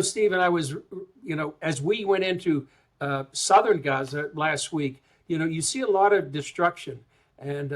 Stephen, I was, as we went into southern Gaza last week, you see a lot of destruction. And,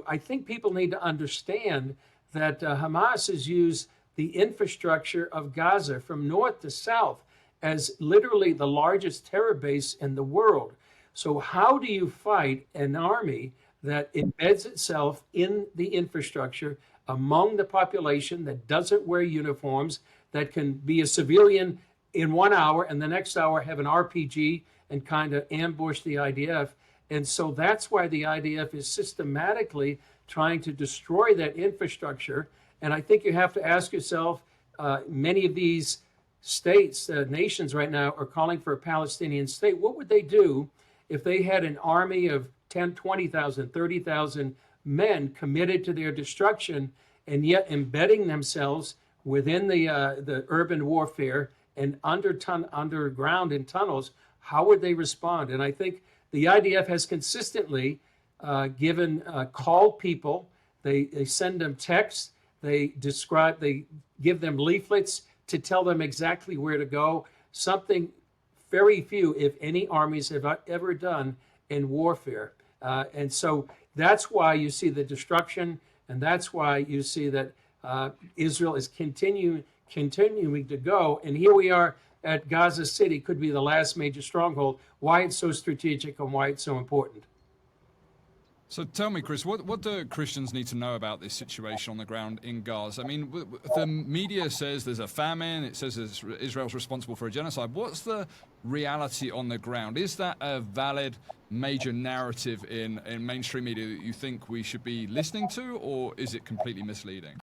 I think people need to understand that Hamas has used the infrastructure of Gaza from north to south as literally the largest terror base in the world. So how do you fight an army that embeds itself in the infrastructure among the population, that doesn't wear uniforms, that can be a civilian in 1 hour and the next hour have an RPG and kind of ambush the IDF? And so that's why the IDF is systematically trying to destroy that infrastructure. And I think you have to ask yourself, many of these states, nations right now are calling for a Palestinian state. What would they do if they had an army of 10, 20,000, 30,000 men committed to their destruction and yet embedding themselves within the urban warfare and underground in tunnels? How would they respond? And I think the IDF has consistently called people. They send them texts. They give them leaflets to tell them exactly where to go. Something very few, if any, armies have ever done in warfare. And so that's why you see the destruction, and that's why you see that Israel is continuing to go. And here we are at Gaza City, could be the last major stronghold. Why it's so strategic and why it's so important. So tell me, Chris, what do Christians need to know about this situation on the ground in Gaza? I mean, the media says there's a famine. It says Israel's responsible for a genocide. What's the reality on the ground? Is that a valid major narrative in mainstream media that you think we should be listening to, or is it completely misleading?